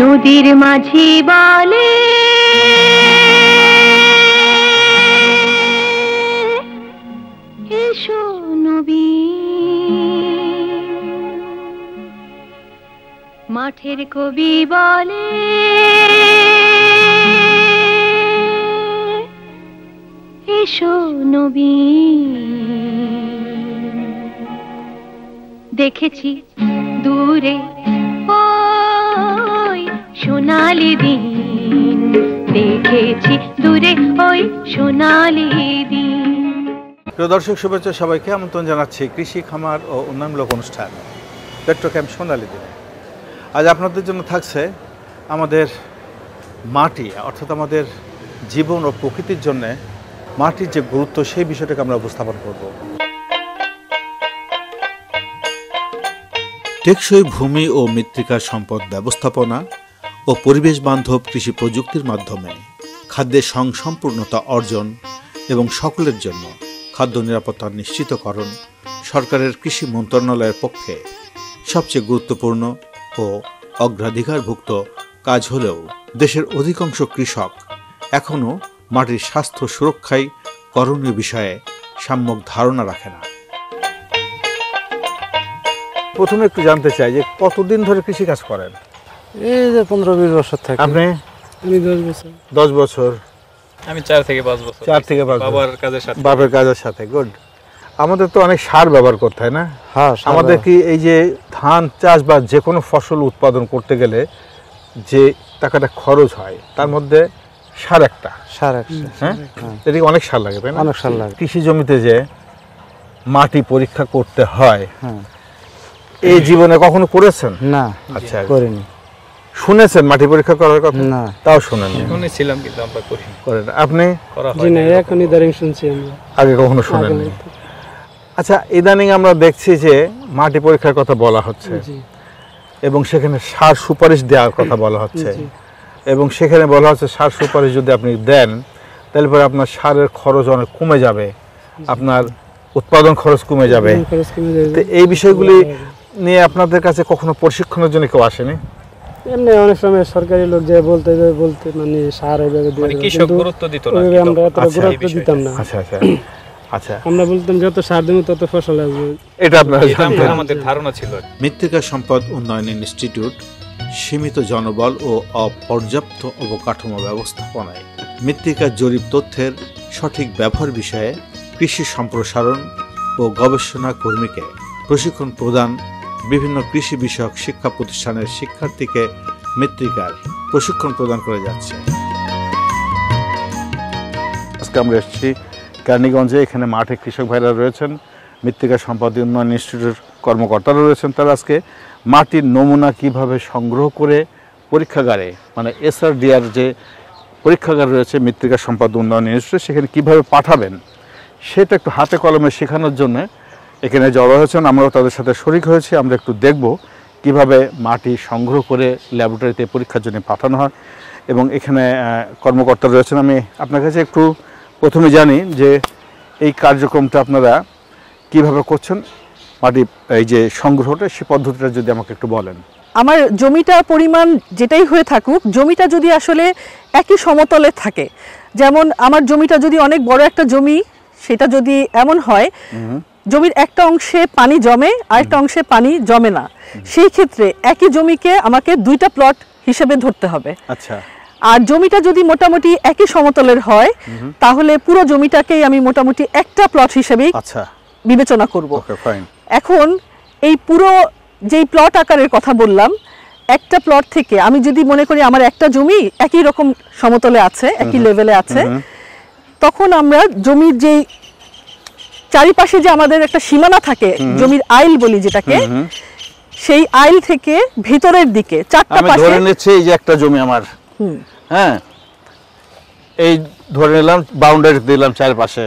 নদীর মাঝি বলে এসো নবী, মাঠের কবি বলে এসো নবী। দেখেছি দূরে ওই সোনালি দিন, দেখেছি দূরে ওই সোনালি দিন। প্রিয় দর্শক, শুভেচ্ছা সবাইকে, আমন্ত্রণ জানাচ্ছি কৃষি, খামার ও উন্নয়নমূলক অনুষ্ঠান পেট্রোক্যাম্প সোনালি দিনে। আজ আপনাদের জন্য থাকছে আমাদের মাটি, অর্থাৎ আমাদের জীবন ও প্রকৃতির জন্য মাটির যে গুরুত্ব, সেই বিষয়টাকে আমরা উপস্থাপন করব। টেকসই ভূমি ও মৃত্তিকার সম্পদ ব্যবস্থাপনা ও পরিবেশ বান্ধব কৃষি প্রযুক্তির মাধ্যমে খাদ্যের স্বয়ংসম্পূর্ণতা অর্জন এবং সকলের জন্য খাদ্য নিরাপত্তা নিশ্চিতকরণ সরকারের কৃষি মন্ত্রণালয়ের পক্ষে সবচেয়ে গুরুত্বপূর্ণ ও অগ্রাধিকারভুক্ত কাজ হলেও দেশের অধিকাংশ কৃষক এখনও মাটির স্বাস্থ্য সুরক্ষায় করণীয় বিষয়ে সম্যক ধারণা রাখে না। প্রথমে একটু জানতে চাই যে কতদিন ধরে কৃষি কাজ করেন? এই যে 15-20 বছর থেকে। আপনি? আমি 10 বছর। 10 বছর। আমি 4 থেকে 5 বছর। 4 থেকে 5 বছর বাবার কাজের সাথে। গুড। আমাদের তো অনেক সার ব্যবহার করতে হয় না? হ্যাঁ। আমাদের কি এই যে ধান চাষ বা যে কোনো ফসল উৎপাদন করতে গেলে যে টাকাটা খরচ হয় তার মধ্যে সার একটা। হ্যাঁ, এদিকে অনেক সার লাগে, তাই না? অনেক সার লাগে। কৃষি জমিতে যে মাটি পরীক্ষা করতে হয়, এই জীবনে কখনো করেছেন? না। আচ্ছা, করিনি। শুনেছেন মাটি পরীক্ষা করার কথা? না। তাও শুনেন? শুনেছিলাম কিন্তু আমরা করিনি। করেন আপনি? জি না, এখন ইদানিং শুনছি আমরা। আগে কখনো শুনেননি? আচ্ছা, ইদানিং আমরা দেখছি যে মাটি পরীক্ষার কথা বলা হচ্ছে এবং সেখানে সার সুপারিশ দেওয়ার কথা বলা হচ্ছে এবং সেখানে বলা হচ্ছে সার সুপারিশ যদি আপনি দেন তাহলে পরে আপনার সারের খরচ অনেক কমে যাবে, আপনার উৎপাদন খরচ কমে যাবে। তো এই বিষয়গুলি নিয়ে আপনাদের কাছে কখনো প্রশিক্ষণের জন্য কেউ আসেনি? এমনি অনেক সময় সরকারি লোক যে বলতে মানে সার এইভাবে দিয়ে কৃষক গুরুত্ব দিত না, আমরা এত গুরুত্ব দিতাম না। আচ্ছা আচ্ছা আচ্ছা, আমরা বলতাম যত সার দেব তত ফসল আসবে, এটা আপনারা আমাদের ধারণা ছিল। মৃত্তিকা সম্পদ উন্নয়ন ইনস্টিটিউট সীমিত জনবল ও অপর্যাপ্ত অবকাঠামো ব্যবস্থাপনায় মৃত্তিকা জরিপ তথ্যের সঠিক ব্যবহার বিষয়ে কৃষি সম্প্রসারণ ও গবেষণা কর্মীকে প্রশিক্ষণ প্রদান, বিভিন্ন কৃষি বিষয়ক শিক্ষা প্রতিষ্ঠানের শিক্ষার্থীকে মৃত্তিকার প্রশিক্ষণ প্রদান করে যাচ্ছে। আজকে আমরা এসেছি কেরানীগঞ্জে। এখানে মাঠে কৃষক ভাইরা রয়েছেন, মৃত্তিকা সম্পদ উন্নয়ন ইনস্টিটিউটের কর্মকর্তারা রয়েছেন। তারা আজকে মাটির নমুনা কিভাবে সংগ্রহ করে পরীক্ষাগারে, মানে SRDR যে পরীক্ষাগার রয়েছে মৃত্তিকা সম্পদ উন্নয়ন ইনস্টিটিউট, সেখানে কীভাবে পাঠাবেন সেটা একটু হাতে কলমে শেখানোর জন্য এখানে জড়ো হয়েছেন। আমরাও তাদের সাথে শরিক হয়েছি। আমরা একটু দেখব কিভাবে মাটি সংগ্রহ করে ল্যাবরেটরিতে পরীক্ষার জন্য পাঠানো হয় এবং এখানে কর্মকর্তা রয়েছেন। আমি আপনার কাছে একটু প্রথমে জানি যে এই কার্যক্রমটা আপনারা কিভাবে করছেন, মাটি এই যে সংগ্রহটা, সেই পদ্ধতিটা যদি আমাকে একটু বলেন। আমার জমিটা পরিমাণ যেটাই হয়ে থাকুক, জমিটা যদি আসলে একই সমতলে থাকে, যেমন আমার জমিটা যদি অনেক বড় একটা জমি, সেটা যদি এমন হয় জমির একটা অংশে পানি জমে আরেকটা অংশে পানি জমে না, সেই ক্ষেত্রে একই জমিকে আমাকে 2টা প্লট হিসেবে ধরতে হবে। আচ্ছা। আর জমিটা যদি মোটামুটি একই সমতলের হয় তাহলে পুরো জমিটাকেই আমি মোটামুটি একটা প্লট হিসেবেই বিবেচনা করব। এখন এই পুরো যেই প্লট আকারের কথা বললাম, একটা প্লট থেকে আমি যদি মনে করি আমার একটা জমি একই রকম সমতলে আছে, একই লেভেলে আছে, তখন আমরা জমির যেই চারিপাশে যে আমাদের একটা সীমানা থাকে, জমির আইল বলি যেটাকে, সেই আইল থেকে ভিতরের দিকে 4টা পাশে, ধরে নিচ্ছি এই যে একটা জমি আমার, হ্যাঁ, এই ধরে নিলাম বাউন্ডারি দিলাম চারপাশে।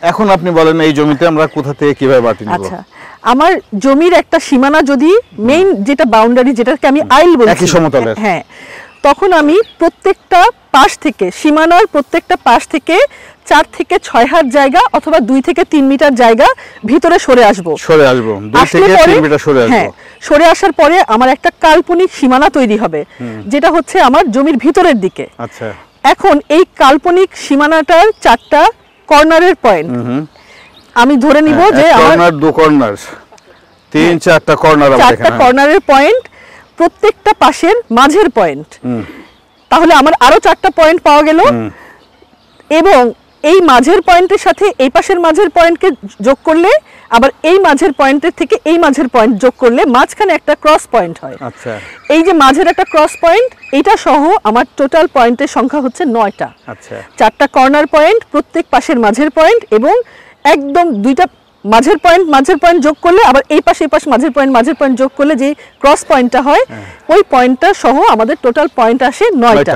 এখন আপনি বলেন এই জমিতে আমরা কোথা থেকে কিভাবে মাটি নিব? আচ্ছা, আমার জমির একটা সীমানা যদি মেইন যেটা বাউন্ডারি, যেটাকে আমি আইল বলি, একই সমতলের, হ্যাঁ, তখন আমি প্রত্যেকটা পাশ থেকে, সীমানার প্রত্যেকটা পাশ থেকে 4 থেকে 6 হাত জায়গা অথবা 2 থেকে 3 মিটার জায়গা ভিতরে সরে আসবো। 2 থেকে 3 মিটার সরে আসবো। হ্যাঁ, সরে আসার পরে আমার একটা কাল্পনিক সীমানা তৈরি হবে, যেটা হচ্ছে আমার জমির ভিতরের দিকে। আচ্ছা, এখন এই কাল্পনিক সীমানাটার 4টা কর্নারের পয়েন্ট আমি ধরে নিব যে আমার 2 কর্নার, 3-4টা কর্নার, 4টা কর্নারের পয়েন্ট, প্রত্যেকটা পাশের মাঝের পয়েন্ট। তাহলে আমার আরো 4টা পয়েন্ট পাওয়া গেল, এবং এই মাঝের পয়েন্টের সাথে এই পাশের মাঝের পয়েন্টকে যোগ করলে, আবার এই মাঝের পয়েন্টের থেকে এই মাঝের পয়েন্ট যোগ করলে মাঝখানে একটা ক্রস পয়েন্ট হয়। আচ্ছা, এই যে মাঝের একটা ক্রস পয়েন্ট, এটা সহ আমার টোটাল পয়েন্টের সংখ্যা হচ্ছে 9টা। আচ্ছা, 4টা কর্নার পয়েন্ট, প্রত্যেক পাশের মাঝের পয়েন্ট, এবং একদম 2টা মাঝের পয়েন্ট যোগ করলে, আবার এই পাশে মাঝের পয়েন্ট যোগ করলে যে ক্রস পয়েন্টটা হয়, ওই পয়েন্টটা সহ আমাদের টোটাল পয়েন্ট আসে 9টা।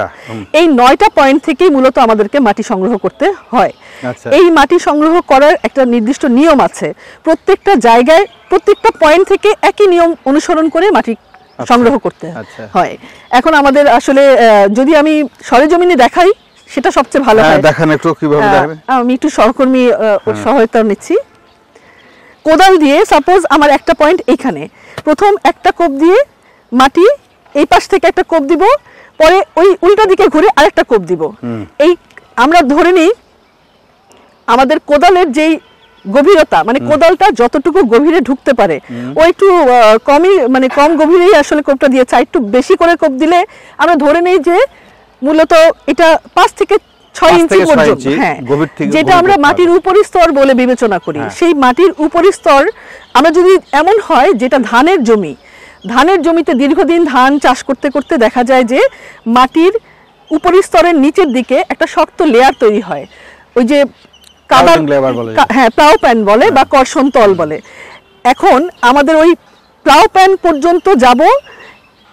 এই 9টা পয়েন্ট থেকেই মূলত আমাদেরকে মাটি সংগ্রহ করতে হয়। এই মাটি সংগ্রহ করার একটা নির্দিষ্ট নিয়ম আছে, প্রত্যেকটা জায়গায় প্রত্যেকটা পয়েন্ট থেকে একই নিয়ম অনুসরণ করে মাটি সংগ্রহ করতে হয়। এখন আমাদের আসলে যদি আমি সরেজমিনে দেখাই সেটা সবচেয়ে ভালো হয়। দেখান একটু কিভাবে দেখাবেন। আমি একটু সহকর্মী সহায়তা নিচ্ছি। কোদাল দিয়ে সাপোজ আমার একটা পয়েন্ট এইখানে, প্রথম একটা কোপ দিয়ে মাটি এই পাশ থেকে একটা কোপ দিব, পরে ওই উল্টা দিকে ঘুরে আরেকটা কোপ দিব। এই আমরা ধরে নিই আমাদের কোদালের যেই গভীরতা, মানে কোদালটা যতটুকু গভীরে ঢুকতে পারে ও একটু কম গভীরেই আসলে কোপটা দিয়েছে। একটু বেশি করে কোপ দিলে আমরা ধরে নেই যে মূলত এটা 5 থেকে 6 ইঞ্চি পর্যন্ত, হ্যাঁ, যেটা আমরা মাটির উপরি স্তর বলে বিবেচনা করি। সেই মাটির উপরি স্তর আমরা যদি এমন হয় যেটা ধানের জমিতে দীর্ঘদিন ধান চাষ করতে করতে দেখা যায় যে মাটির উপরি স্তরের নিচের দিকে একটা শক্ত লেয়ার তৈরি হয়, ওই যে প্লাউ প্যান বলে বা কর্ষণ তল বলে। এখন আমাদের ওই প্লাউ প্যান পর্যন্ত যাব,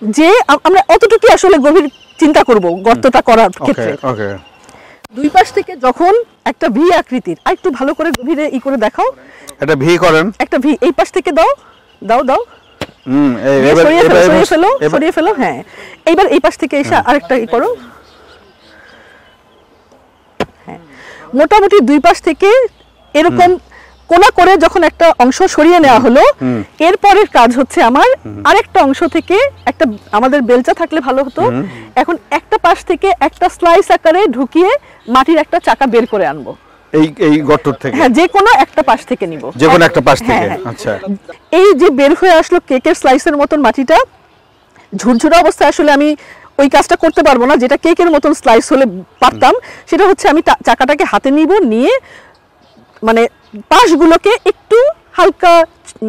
যে আমরা অতটুকু আসলে গভীর চিন্তা করব গর্তটা করার ক্ষেত্রে। দুই পাশ থেকে যখন একটা ভি আকৃতির, আর একটু ভালো করে গভীরে করে দেখাও, একটা ভি করেন, একটা ভি এই পাশ থেকে দাও, সরিয়ে ফেলো, হ্যাঁ, এইবার এই পাশ থেকে এসে আরেকটা করো, হ্যাঁ, মোটামুটি দুই পাশ থেকে এরকম কোনা করে যখন একটা অংশ সরিয়ে নেওয়া হলো, এরপরের কাজ হচ্ছে আমার আরেকটা অংশ থেকে একটা, আমাদের বেলচা থাকলে ভালো হতো, এখন একটা পাশ থেকে একটা স্লাইস আকারে ঢুকিয়ে মাটির একটা চাকা বের করে আনবো এই গর্ত থেকে, হ্যাঁ, যে কোনো একটা পাশ থেকে নিব, যে কোনো একটা পাশ থেকে। আচ্ছা, এই যে বের হয়ে আসলো কেকের স্লাইসের মতন মাটিটা, ঝুরঝুরা অবস্থায় আসলে আমি ওই কাজটা করতে পারবো না, যেটা কেকের মতন স্লাইস হলে পারতাম। সেটা হচ্ছে আমি চাকাটাকে হাতে নিব, নিয়ে মানে পাশগুলোকে একটু হালকা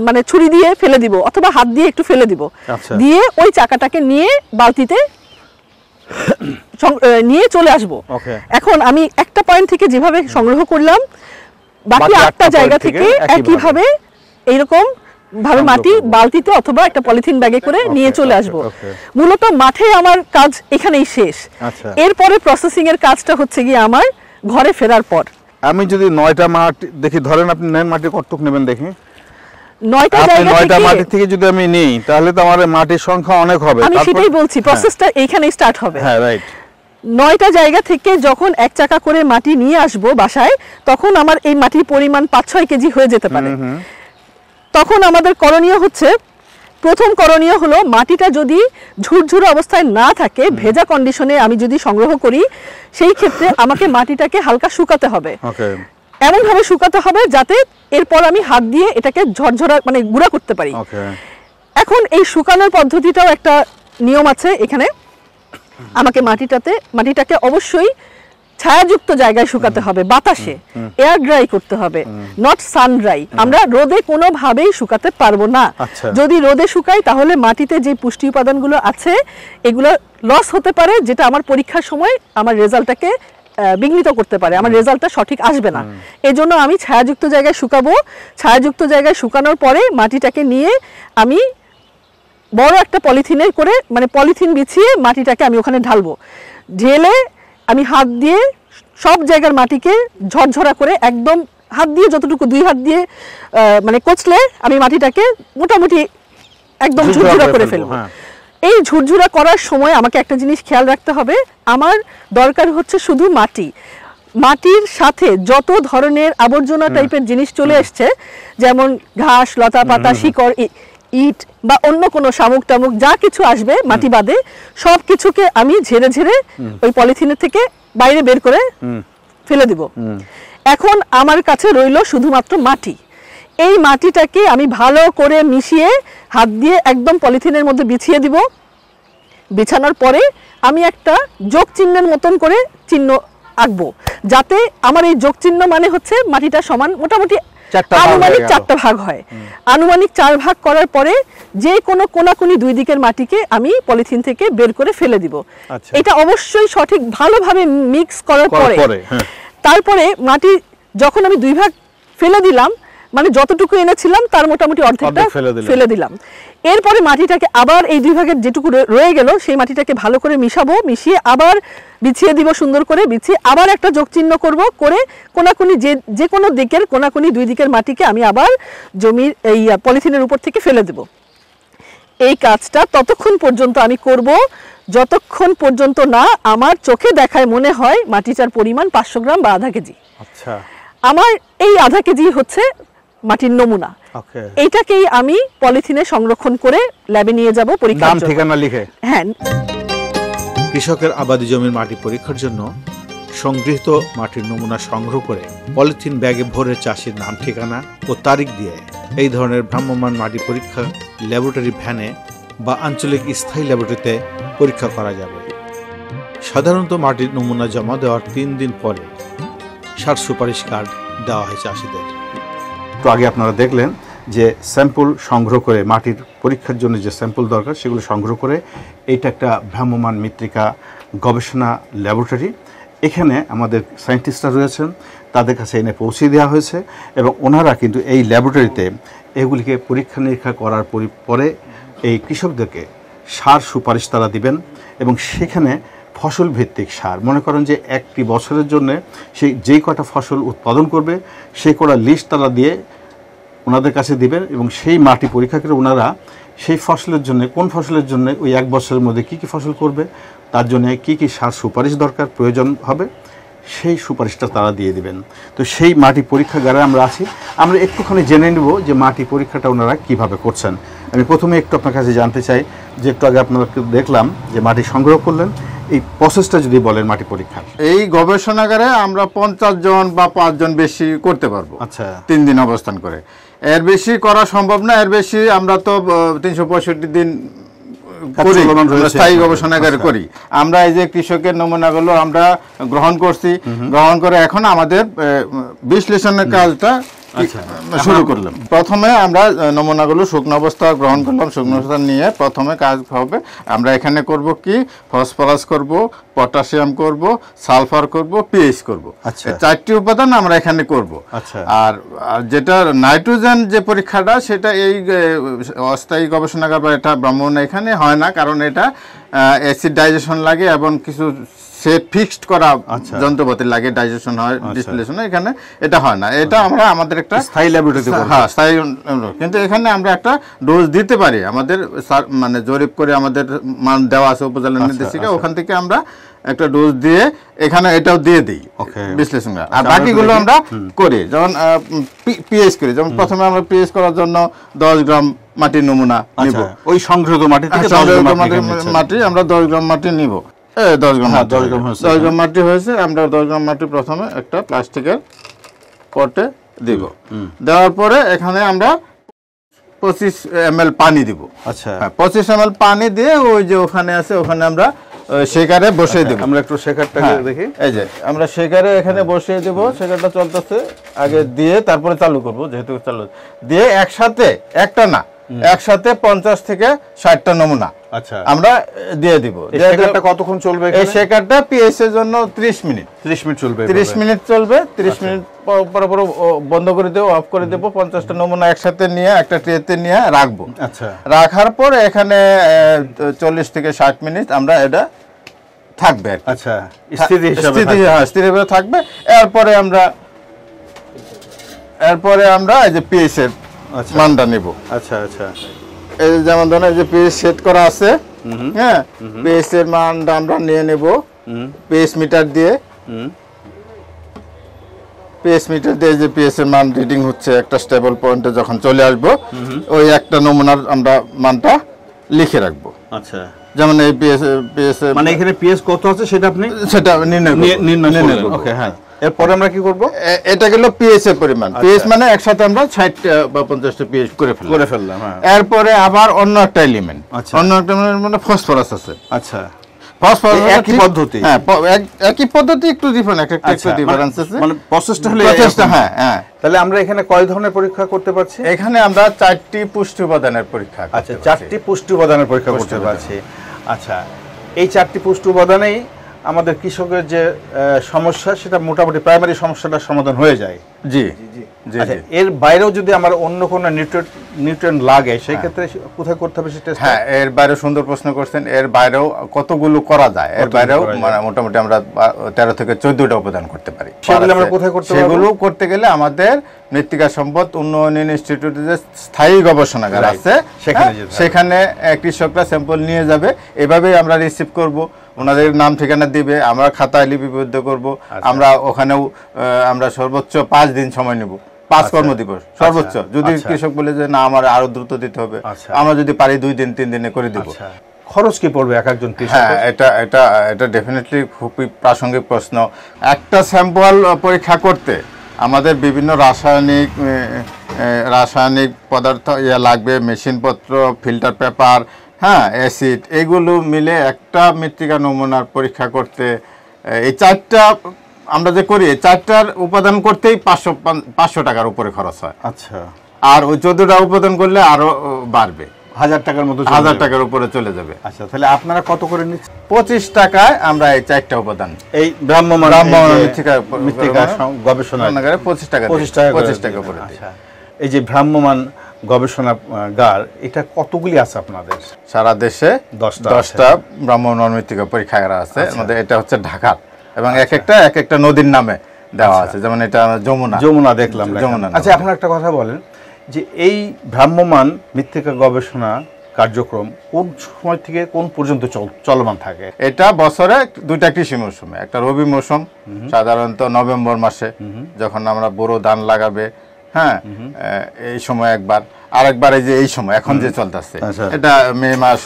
মানে ছুরি দিয়ে ফেলে দিব, অথবা হাত দিয়ে একটু ফেলে দিব, দিয়ে ওই চাকাটাকে নিয়ে বালতিতে নিয়ে চলে আসবো। এখন আমি একটা পয়েন্ট থেকে যেভাবে সংগ্রহ করলাম, বাকি 8টা জায়গা থেকে একইভাবে এইরকম ভাবে মাটি বালতিতে অথবা একটা পলিথিন ব্যাগে করে নিয়ে চলে আসবো। মূলত মাঠে আমার কাজ এখানেই শেষ। এরপরে প্রসেসিং এর কাজটা হচ্ছে গিয়ে আমার ঘরে ফেরার পর। আমি যদি 9টা মাটি দেখি, ধরেন আপনি নেন, মাটি কতটুকু নেবেন দেখি, 9টা মাটি থেকে যদি আমি নিই, তাহলে তো আমার মাটির সংখ্যা অনেক হবে। আমি সেটাই বলছি, প্রসেসটা এইখানেই স্টার্ট হবে। হ্যাঁ, রাইট। 9টা জায়গা থেকে যখন এক চাকা করে মাটি নিয়ে আসবো বাসায়, তখন আমার এই মাটির পরিমাণ 5-6 কেজি হয়ে যেতে পারে। তখন আমাদের করণীয় হচ্ছে, প্রথম করণীয় হলো মাটিটা যদি ঝুরঝুরে অবস্থায় না থাকে, ভেজা কন্ডিশনে আমি যদি সংগ্রহ করি, সেই ক্ষেত্রে আমাকে মাটিটাকে হালকা শুকাতে হবে, এমন ভাবে শুকাতে হবে যাতে এরপর আমি হাত দিয়ে এটাকে ঝরঝরা মানে গুঁড়া করতে পারি। এখন এই শুকানোর পদ্ধতিটাও একটা নিয়ম আছে এখানে। আমাকে মাটিটাকে অবশ্যই ছায়াযুক্ত জায়গায় শুকাতে হবে, বাতাসে এয়ার ড্রাই করতে হবে, নট সান ড্রাই। আমরা রোদে কোনোভাবেই শুকাতে পারবো না। যদি রোদে শুকাই তাহলে মাটিতে যে পুষ্টি উপাদানগুলো আছে এগুলো লস হতে পারে, যেটা আমার পরীক্ষার সময় আমার রেজাল্টটাকে বিঘ্নিত করতে পারে, আমার রেজাল্টটা সঠিক আসবে না। এজন্য আমি ছায়াযুক্ত জায়গায় শুকাবো। ছায়াযুক্ত জায়গায় শুকানোর পরে মাটিটাকে নিয়ে আমি বড় একটা পলিথিনে করে, মানে পলিথিন বিছিয়ে মাটিটাকে আমি ওখানে ঢালবো। ঢেলে আমি হাত দিয়ে সব জায়গার মাটিকে ঝরঝরা করে, একদম হাত দিয়ে যতটুকু 2 হাত দিয়ে মানে কোচলে আমি মাটিটাকে মোটামুটি একদম ঝুরঝুরা করে ফেলবো। এই ঝুরঝুরা করার সময় আমাকে একটা জিনিস খেয়াল রাখতে হবে, আমার দরকার হচ্ছে শুধু মাটি। মাটির সাথে যত ধরনের আবর্জনা টাইপের জিনিস চলে আসছে, যেমন ঘাস, লতা পাতা, শিকড়, ইট বা অন্য কোনো শামুক টামুক যা কিছু আসবে মাটি বাদে, সব কিছুকে আমি ঝেড়ে ঝেড়ে ওই পলিথিনের থেকে বাইরে বের করে ফেলে দিব। এখন আমার কাছে রইল শুধুমাত্র মাটি। এই মাটিটাকে আমি ভালো করে মিশিয়ে হাত দিয়ে একদম পলিথিনের মধ্যে বিছিয়ে দিব। বিছানোর পরে আমি একটা যোগ চিহ্নের মতন করে চিহ্ন আঁকবো, যাতে আমার এই যোগ চিহ্ন মানে হচ্ছে মাটিটা সমান মোটামুটি আনুমানিক 4টা ভাগ হয়। আনুমানিক 4 ভাগ করার পরে যে কোনো কোনাকুনি 2 দিকের মাটিকে আমি পলিথিন থেকে বের করে ফেলে দিব। এটা অবশ্যই সঠিক ভালোভাবে মিক্স করার পরে তারপরে মাটি যখন আমি 2 ভাগ ফেলে দিলাম, মানে যতটুকু এনেছিলাম তার মোটামুটি অর্ধেকটা ফেলে দিলাম। এরপরে মাটিটাকে আবার এই 2 ভাগের যেটুকু রয়ে গেল সেই মাটিটাকে ভালো করে মিশাবো, মিশিয়ে আবার বিছিয়ে দিব, সুন্দর করে বিছিয়ে আবার একটা যোগ চিহ্ন করব, করে কোনাকুনি যে কোনো দিকের কোনাকুনি 2 দিকের মাটিকে আমি আবার জমির এই পলিথিনের উপর থেকে ফেলে দেব। এই কাজটা ততক্ষণ পর্যন্ত আমি করব যতক্ষণ পর্যন্ত না আমার চোখে দেখায় মনে হয় মাটিটার পরিমাণ 500 গ্রাম বা আধা কেজি। আচ্ছা, আমার এই আধা কেজি হচ্ছে মাটির নমুনা। এইটাকেই আমি পলিথিনে সংরক্ষণ করে ল্যাবে নিয়ে যাব পরীক্ষার জন্য, নাম ঠিকানা লিখে। হ্যাঁ, কৃষকের আবাদি জমির মাটি পরীক্ষার জন্য সংগৃহীত মাটির নমুনা সংগ্রহ করে পলিথিন ব্যাগে ভরে চাষির নাম ঠিকানা ও তারিখ দিয়ে এই ধরনের ভ্রাম্যমাণ মাটি পরীক্ষা ল্যাবরেটরি ভ্যানে বা আঞ্চলিক স্থায়ী ল্যাবরেটরিতে পরীক্ষা করা যাবে। সাধারণত মাটির নমুনা জমা দেওয়ার 3 দিন পরে সার সুপারিশ কার্ড দেওয়া হয় চাষিদের। তো আগে আপনারা দেখলেন যে স্যাম্পল সংগ্রহ করে মাটির পরীক্ষার জন্য যে স্যাম্পল দরকার সেগুলো সংগ্রহ করে এইটা একটা ভ্রাম্যমাণ মৃত্তিকা গবেষণা ল্যাবরেটরি। এখানে আমাদের সায়েন্টিস্টরা রয়েছেন, তাদের কাছে এনে পৌঁছে দেওয়া হয়েছে এবং ওনারা কিন্তু এই ল্যাবরেটরিতে এগুলিকে পরীক্ষা নিরীক্ষা করার পরে এই কৃষকদেরকে সার সুপারিশ তারা দিবেন এবং সেখানে ফসল ভিত্তিক সার, মনে করেন যে একটি বছরের জন্য সেই যেই কটা ফসল উৎপাদন করবে সেই কটা লিস্ট তারা দিয়ে ওনাদের কাছে দিবেন এবং সেই মাটি পরীক্ষা করে ওনারা সেই ফসলের জন্য কোন ফসলের জন্য ওই 1 বছরের মধ্যে কী কী ফসল করবে, তার জন্য কী কী সার সুপারিশ দরকার প্রয়োজন হবে, সেই সুপারিশটা তারা দিয়ে দিবেন। তো সেই মাটি পরীক্ষাগারে আমরা আছি, আমরা একটুখানি জেনে নেব যে মাটি পরীক্ষাটা ওনারা কীভাবে করছেন। আমি প্রথমে একটু আপনার কাছে জানতে চাই যে একটু আগে আপনারা দেখলাম যে মাটি সংগ্রহ করলেন, এই প্রসেসটা যদি বলেন মাটি পরীক্ষার। এই গবেষণাগারে আমরা 50 জন বা 5 জন বেশি করতে পারবো। আচ্ছা, 3 দিন অবস্থান করে, এর বেশি করা সম্ভব না। এর বেশি আমরা তো 365 দিন করি, স্থায়ী গবেষণাগারে করি। আমরা এই যে কৃষকের নমুনাগুলো আমরা গ্রহণ করছি, গ্রহণ করে এখন আমাদের বিশ্লেষণের কাজটা শুরু করলাম। প্রথমে আমরা নমুনাগুলো শুকনো অবস্থা গ্রহণ করলাম। শুকনো অবস্থা নিয়ে প্রথমে কাজ হবে, আমরা এখানে করব কি ফসফরাস করব, পটাশিয়াম করব, সালফার করব, পিএইচ করব। 4টি উপাদান আমরা এখানে করব। আর যেটা নাইট্রোজেন যে পরীক্ষাটা সেটা এই অস্থায়ী গবেষণাগার বা এটা ব্রাহ্মণ এখানে হয় না, কারণ এটা অ্যাসিড ডাইজেশন লাগে এবং কিছু সে ফিক্সড করা যন্ত্রপাতি লাগে, ডাইজেশন হয়, ডিস্টিলেশন। এখানে এটা হয় না, এটা আমরা আমাদের একটা স্থায়ী ল্যাবরেটরিতে, হ্যাঁ স্থায়ী, কিন্তু এখানে আমরা একটা ডোজ দিতে পারি। আমাদের মানে জরিপ করে আমাদের মান দেওয়া আছে উপজেলা নির্দেশিকা, ওখান থেকে আমরা একটা ডোজ দিয়ে এখানে এটাও দিয়ে দিই বিশ্লেষণ। আর বাকিগুলো আমরা করি, যেমন পিএইচ করি। যেমন প্রথমে আমরা পিএইচ করার জন্য 10 গ্রাম মাটির নমুনা নিব, ওই সংগৃহীত মাটি থেকে মাটি আমরা 10 গ্রাম মাটি নিব। 10 গ্রাম মাটি হয়েছে, আমরা 10 গ্রাম মাটি প্রথমে একটা প্লাস্টিকের পটে দিব। দেওয়ার পরে এখানে আমরা 25 ml পানি দিব। আচ্ছা, 25 ml পানি দিয়ে ওই যে ওখানে আছে ওখানে আমরা শেকারে বসিয়ে দেব। আমরা একটু শেকারটাকে দেখি, এই যে আমরা শেকারে এখানে বসিয়ে দেব। শেকারটা চলতেছে, আগে দিয়ে তারপরে চালু করব, যেহেতু চালু দিয়ে একসাথে একটা না, একসাথে 50 থেকে 60টা নমুনা আমরা দিয়ে দিব। শেকারটা কতক্ষণ চলবে? এই শেকারটা পিএইচ এর জন্য 30 মিনিট চলবে। 30 মিনিট চলবে। 30 মিনিট পর পর বন্ধ করে দেব, অফ করে দেব। 50টা নমুনা একসাথে নিয়ে একটা ট্রেতে নিয়ে রাখবো। আচ্ছা, রাখার পর এখানে 40 থেকে 60 মিনিট আমরা এটা থাকবে। আচ্ছা, স্থির থাকবে। এরপরে আমরা এই যে পিএইচ এর মানটা নেব। আচ্ছা আচ্ছা, এই যেমন ধরেন এই যে পিএইচ সেট করা আছে, হ্যাঁ পিএইচ এর মানটা আমরা নিয়ে নেব পিএইচ মিটার দিয়ে। পিএইচ মিটার দিয়ে যে পিএইচ এর মান রিডিং হচ্ছে একটা স্টেবল পয়েন্টে যখন চলে আসবো ওই একটা নমুনার আমরা মানটা লিখে রাখবো। আচ্ছা, যেমন এই পিএইচ মানে এখানে পিএইচ কত আছে সেটা নির্ণয় করব। ওকে, হ্যাঁ। এরপরে আমরা কি করব? এটা গেল পিএইচ এর পরিমাণ। পিএইচ মানে একসাথে আমরা 60 বা 50টা পিএইচ করে ফেললাম। হ্যাঁ। এরপরে আবার অন্য একটা এলিমেন্ট, অন্য একটা মানে ফসফরাস আছে। আচ্ছা, ফসফরাস একই পদ্ধতি। হ্যাঁ, একই পদ্ধতি, একটু ডিফারেন্ট, একটু ডিফারেন্স আছে। মানে প্রসেসটা হলো হ্যাঁ হ্যাঁ। তাহলে আমরা এখানে কয় ধরনের পরীক্ষা করতে পারছি? এখানে আমরা 4টি পুষ্টি উপাদানের পরীক্ষা। আচ্ছা, 4টি পুষ্টি উপাদানের পরীক্ষা করতে পারছি। আচ্ছা, এই 4টি পুষ্টি উপাদানেই আমাদের কৃষকের যে সমস্যা সেটা মোটামুটি প্রাইমারি সমস্যাটার সমাধান হয়ে যায়। জি জি। এর বাইরেও যদি আমার অন্য কোনো নিউট্রিয়েন্ট লাগে সেই ক্ষেত্রে কোথায় করতে হবে সেটা? হ্যাঁ, এর বাইরে সুন্দর প্রশ্ন করছেন। এর বাইরেও কতগুলো করা যায়? এর বাইরেও মানে মোটামুটি আমরা 13 থেকে 14টা উপাদান করতে পারি। সেগুলো আমরা কোথায় করতে পারব? সেগুলো করতে গেলে আমাদের মৃত্তিকা সম্পদ উন্নয়ন ইনস্টিটিউটে যে স্থায়ী গবেষণাগার আছে সেখানে কৃষকরা স্যাম্পল নিয়ে যাবে। এভাবেই আমরা রিসিভ করব, ওনাদের নাম ঠিকানা দিবে, আমরা খাতায় লিপিবদ্ধ করব। আমরা ওখানেও আমরা সর্বোচ্চ 5 দিন সময় নেব, 5 কর্মদিবস সর্বোচ্চ। যদি কৃষক বলে যে না আমার আরো দ্রুত দিতে হবে, আমরা যদি পারি 2 দিন 3 দিনে করে দিব। খরচ কি পড়বে এক একজন কৃষক? হ্যাঁ, এটা ডেফিনেটলি খুবই প্রাসঙ্গিক প্রশ্ন। একটা স্যাম্পল পরীক্ষা করতে আমাদের বিভিন্ন রাসায়নিক পদার্থ লাগবে, মেশিনপত্র, ফিল্টার পেপার, হ্যাঁ, অ্যাসিড, এগুলো মিলে একটা মৃত্তিকা নমুনার পরীক্ষা করতে এই 4টা আমরা যে করি, 4টার উপাদান করতেই 500 টাকার উপরে খরচ হয়। আচ্ছা, আর ওই 14টা উপাদান করলে আরো বাড়বে, 1000 টাকার মতো, 1000 টাকার উপরে চলে যাবে। আচ্ছা, তাহলে আপনারা কত করে নিচ্ছেন? 25 টাকায় আমরা এই 4টা উপাদান এই ভ্রাম্যমাণ মৃত্তিকা গবেষণাগারে 25 টাকা করে। আচ্ছা, এই যে ভ্রাম্যমাণ গবেষণাগার, এটা কতগুলি আছে আপনাদের? সারা দেশে 10টা ভ্রাম্যমাণ মৃত্তিকা পরীক্ষাগার আছে। আমাদের এটা হচ্ছে ঢাকার, এবং এক একটা নদীর নামে দেওয়া আছে। যেমন এটা যমুনা দেখলাম। আচ্ছা, এখন একটা কথা বলেন যে এই ভ্রাম্যমাণ মৃত্তিকা গবেষণা কার্যক্রম কোন সময় থেকে কোন পর্যন্ত চলমান থাকে? এটা বছরে 2টা কৃষি মৌসুমে। একটা রবি মৌসুম, সাধারণত নভেম্বর মাসে, যখন আমরা বোরো ধান লাগাবে, হ্যাঁ, এই সময় একবার, আরেকবার এই যে এই সময় এখন যে চলতেছে, এটা মে মাস,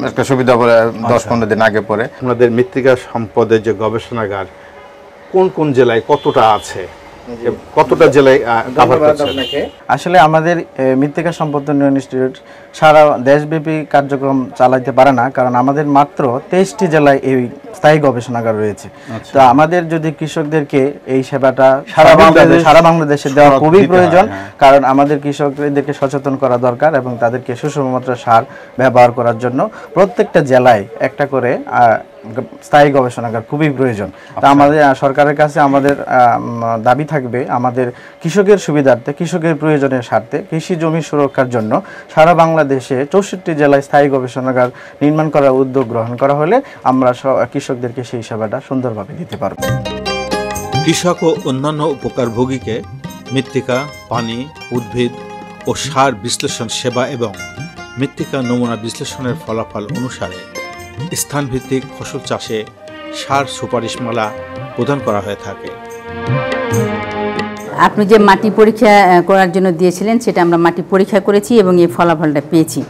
একটা সুবিধা পরে 10-15 দিন আগে পরে। আমাদের মৃত্তিকা সম্পদের যে গবেষণাগার কোন কোন জেলায় কতটা আছে, কতটা জেলায় কভার করছে? আসলে আমাদের মৃত্তিকা সম্পদ উন্নয়ন ইনস্টিটিউট সারা দেশব্যাপী কার্যক্রম চালাইতে পারে না, কারণ আমাদের মাত্র 23টি জেলায় এই স্থায়ী গবেষণাগার রয়েছে। তো আমাদের যদি কৃষকদেরকে এই সেবাটা সারা বাংলাদেশে দেওয়া খুবই প্রয়োজন, কারণ আমাদের কৃষকদেরকে সচেতন করা দরকার এবং তাদেরকে সুষম মাত্রার সার ব্যবহার করার জন্য প্রত্যেকটা জেলায় একটা করে স্থায়ী গবেষণাগার খুবই প্রয়োজন। তা আমাদের সরকারের কাছে আমাদের দাবি থাকবে, আমাদের কৃষকের সুবিধার্থে, কৃষকের প্রয়োজনের স্বার্থে, কৃষি জমি সুরক্ষার জন্য সারা বাংলাদেশে 64টি জেলায় স্থায়ী গবেষণাগার নির্মাণ করার উদ্যোগ গ্রহণ করা হলে আমরা কৃষকদেরকে সেই সেবাটা সুন্দরভাবে দিতে পারব। কৃষক ও অন্যান্য উপকারভোগীকে মৃত্তিকা, পানি, উদ্ভিদ ও সার বিশ্লেষণ সেবা এবং মৃত্তিকা নমুনা বিশ্লেষণের ফলাফল অনুসারে স্থানভিত্তিক ফসল চাষে সার সুপারিশমালা প্রদান করা হয়ে থাকে। আপনি যে মাটি পরীক্ষা করার জন্য দিয়েছিলেন সেটা আমরা মাটি পরীক্ষা করেছি এবং এই ফলাফলটা পেয়েছি।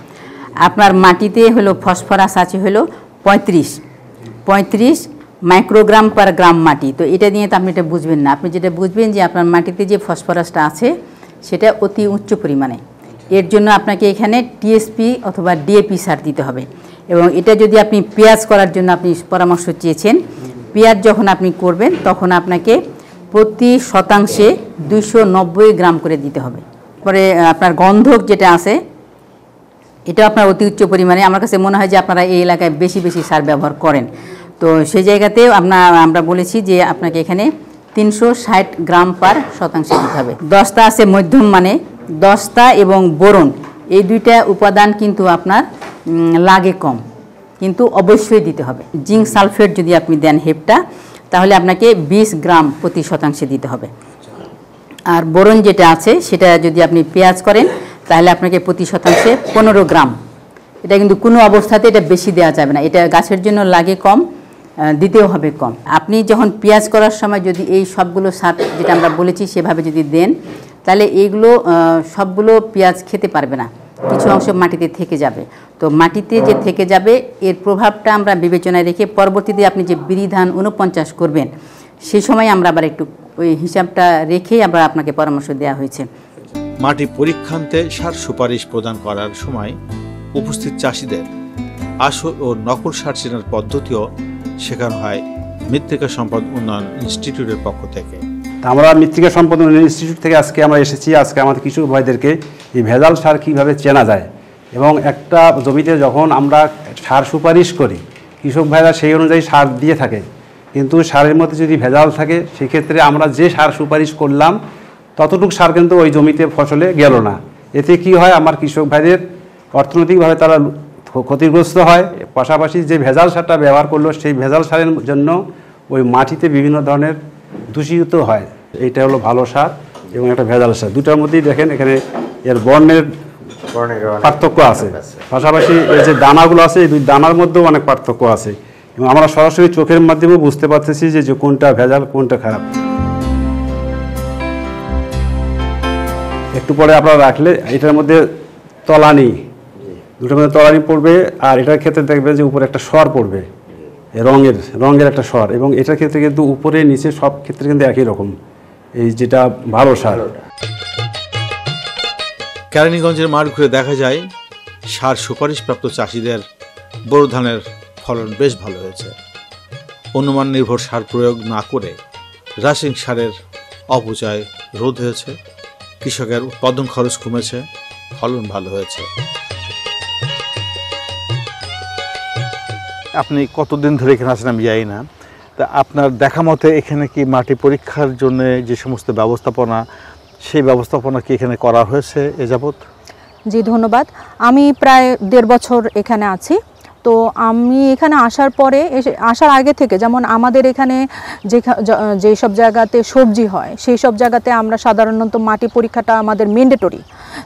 আপনার মাটিতে হলো ফসফরাস আছে হলো 35 মাইক্রোগ্রাম পার গ্রাম মাটি। তো এটা দিয়ে তো আপনি এটা বুঝবেন না, আপনি যেটা বুঝবেন যে আপনার মাটিতে যে ফসফরাসটা আছে সেটা অতি উচ্চ পরিমাণে। এর জন্য আপনাকে এখানে টিএসপি অথবা ডিএপি সার দিতে হবে। এবং এটা যদি আপনি পেঁয়াজ করার জন্য আপনি পরামর্শ চেয়েছেন, পেঁয়াজ যখন আপনি করবেন তখন আপনাকে প্রতি শতাংশে 290 গ্রাম করে দিতে হবে। পরে আপনার গন্ধক যেটা আছে এটা আপনার অতি উচ্চ পরিমাণে, আমার কাছে মনে হয় যে আপনারা এই এলাকায় বেশি সার ব্যবহার করেন। তো সেই জায়গাতেও আমরা বলেছি যে আপনাকে এখানে 360 গ্রাম পার শতাংশে দিতে হবে। দস্তা আছে মধ্যম মানে, দস্তা এবং বোরন এই দুইটা উপাদান কিন্তু আপনার লাগে কম, কিন্তু অবশ্যই দিতে হবে। জিঙ্ক সালফেট যদি আপনি দেন হেপটা, তাহলে আপনাকে 20 গ্রাম প্রতি শতাংশে দিতে হবে। আর বোরন যেটা আছে সেটা যদি আপনি পেঁয়াজ করেন তাহলে আপনাকে প্রতি শতাংশে 15 গ্রাম এটা কিন্তু কোনো অবস্থাতে এটা বেশি দেওয়া যাবে না, এটা গাছের জন্য লাগে কম, দিতেও হবে কম। আপনি যখন পেঁয়াজ করার সময় যদি এই সবগুলো সার যেটা আমরা বলেছি সেভাবে যদি দেন, তাহলে এইগুলো সবগুলো পেঁয়াজ খেতে পারবে না, কিছু অংশ মাটিতে থেকে যাবে। তো মাটিতে যে থেকে যাবে এর প্রভাবটা আমরা বিবেচনায় রেখে পরবর্তীতে আপনি যে বিরি ধান 49 করবেন সেই সময় আমরা আবার একটু ওই হিসাবটা রেখেই আবার আপনাকে পরামর্শ দেওয়া হয়েছে। মাটি পরীক্ষান্তে সার সুপারিশ প্রদান করার সময় উপস্থিত চাষিদের আসল ও নকল সার চেনার পদ্ধতিও শেখানো হয় মৃত্তিকা সম্পদ উন্নয়ন ইনস্টিটিউটের পক্ষ থেকে। আমরা মৃত্তিকা সম্পদ উন্নয়ন ইনস্টিটিউট থেকে আজকে আমরা এসেছি, আজকে আমাদের কৃষক ভাইদেরকে এই ভেজাল সার কীভাবে চেনা যায় এবং একটা জমিতে যখন আমরা সার সুপারিশ করি কৃষক ভাইরা সেই অনুযায়ী সার দিয়ে থাকে, কিন্তু সারের মধ্যে যদি ভেজাল থাকে সেক্ষেত্রে আমরা যে সার সুপারিশ করলাম ততটুকু সার কিন্তু ওই জমিতে ফসলে গেল না। এতে কি হয়, আমার কৃষক ভাইদের অর্থনৈতিকভাবে তারা ক্ষতিগ্রস্ত হয়, পাশাপাশি যে ভেজাল সারটা ব্যবহার করলো সেই ভেজাল সারের জন্য ওই মাটিতে বিভিন্ন ধরনের দূষিত হয়। এইটা হলো ভালো সার এবং একটা ভেজাল সার, দুটার মধ্যেই দেখেন এখানে এর বর্ণের পার্থক্য আছে, পাশাপাশি এর যে দানাগুলো আছে এই দুই দানার মধ্যেও অনেক পার্থক্য আছে এবং আমরা সরাসরি চোখের মাধ্যমে বুঝতে পারতেছি যে কোনটা ভেজাল কোনটা খারাপ। একটু পরে আপনারা রাখলে এটার মধ্যে তলানি, দুটোর মধ্যে তলানি পড়বে আর এটার ক্ষেত্রে দেখবেন যে উপরে একটা স্বর পড়বে রঙের একটা স্বর, এবং এটার ক্ষেত্রে কিন্তু উপরে নিচে সব ক্ষেত্রে কিন্তু একই রকম, এই যেটা ভালো সার। কেরানীগঞ্জের মাঠ ঘুরে দেখা যায় সার সুপারিশপ্রাপ্ত চাষিদের বোরো ধানের ফলন বেশ ভালো হয়েছে। অনুমান নির্ভর সার প্রয়োগ না করে রাসায়নিক সারের অপচয় রোধ হয়েছে, কৃষকের উৎপাদন খরচ কমেছে, ফলন ভালো হয়েছে। আপনি কতদিন ধরে এখানে আছেন আমি জানি না, তা আপনার দেখা মতে এখানে কি মাটি পরীক্ষার জন্য যে সমস্ত ব্যবস্থাপনা সেই ব্যবস্থাপনা কি এখানে করা হয়েছে এ যাবৎ? জি ধন্যবাদ। আমি প্রায় 1.5 বছর এখানে আছি। তো আমি এখানে আসার আগে থেকে যেমন আমাদের এখানে যেসব জায়গাতে সবজি হয় সেই সব জায়গাতে আমরা সাধারণত মাটি পরীক্ষাটা আমাদের ম্যান্ডেটরি,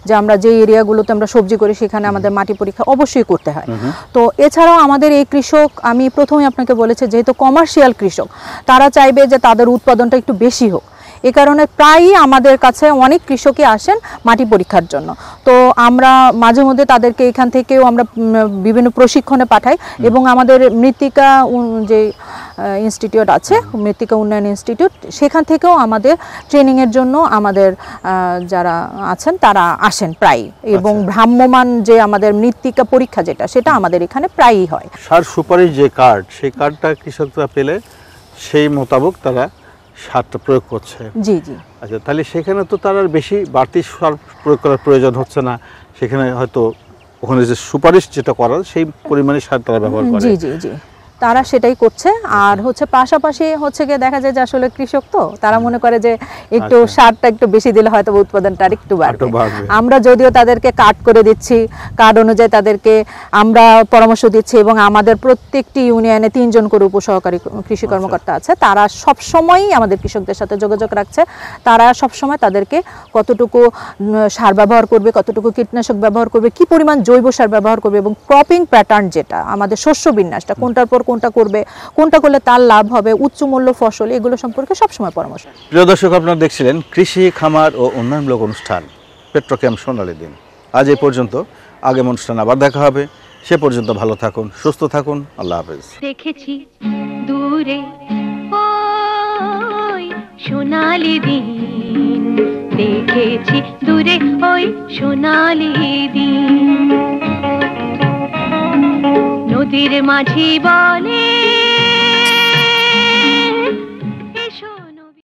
যে আমরা যে এরিয়াগুলোতে আমরা সবজি করি সেখানে আমাদের মাটি পরীক্ষা অবশ্যই করতে হয়। তো এছাড়াও আমাদের এই কৃষক, আমি প্রথমে আপনাকে বলেছি যেহেতু কমার্শিয়াল কৃষক, তারা চাইবে যে তাদের উৎপাদনটা একটু বেশি হোক, এ কারণে প্রায়ই আমাদের কাছে অনেক কৃষকই আসেন মাটি পরীক্ষার জন্য। তো আমরা মাঝে মধ্যে তাদেরকে এখান থেকেও আমরা বিভিন্ন প্রশিক্ষণে পাঠাই এবং আমাদের মৃত্তিকা যে ইনস্টিটিউট আছে, মৃত্তিকা উন্নয়ন ইনস্টিটিউট, সেখান থেকেও আমাদের ট্রেনিংয়ের জন্য আমাদের যারা আছেন তারা আসেন প্রায়, এবং ভ্রাম্যমান যে আমাদের মৃত্তিকা পরীক্ষা যেটা সেটা আমাদের এখানে প্রায়ই হয়। সার সুপারিশ যে কার্ড, সেই কার্ডটা কৃষকরা পেলে সেই মোতাবেক তারা সারটা প্রয়োগ করছে। জি জি। আচ্ছা, তাহলে সেখানে তো তার আর বেশি বাড়তি সার প্রয়োগ করার প্রয়োজন হচ্ছে না, সেখানে হয়তো ওখানে যে সুপারিশ যেটা করার সেই পরিমাণে সার তারা ব্যবহার করে। জি জি জি, তারা সেটাই করছে। আর পাশাপাশি গিয়ে দেখা যায় যে আসলে কৃষক তো তারা মনে করে যে একটু সারটা একটু বেশি দিলে হয়তো উৎপাদনটা আরেকটু বাড়বে। আমরা যদিও তাদেরকে কার্ড করে দিচ্ছি, কার্ড অনুযায়ী তাদেরকে আমরা পরামর্শ দিচ্ছি, এবং আমাদের প্রত্যেকটি ইউনিয়নে 3 জন করে উপসহকারী কৃষি কর্মকর্তা আছে, তারা সব সময়ই আমাদের কৃষকদের সাথে যোগাযোগ রাখছে। তারা সব সময় তাদেরকে কতটুকু সার ব্যবহার করবে, কতটুকু কীটনাশক ব্যবহার করবে, কি পরিমাণ জৈব সার ব্যবহার করবে, এবং ক্রপিং প্যাটার্ন যেটা আমাদের শস্য বিন্যাসটা কোনটার পর কোনটা করবে, কোনটা করলে তার লাভ হবে, উচ্চ মূল্য ফসল, এগুলো সম্পর্কে সবসময় পরামর্শ। প্রিয় দর্শক, আপনারা দেখছিলেন কৃষি, খামার ও উন্নয়নমূলক অনুষ্ঠান পেট্রোকেম সোনালী দিন। আজ এই পর্যন্ত, আগামী অনুষ্ঠান আবার দেখা হবে। সে পর্যন্ত ভালো থাকুন, সুস্থ থাকুন, আল্লাহ হাফেজ। দেখেছি দূরে ওই সোনালী দিন, দেখেছি দূরে ওই সোনালী দিন, নদীর মাঝি বলে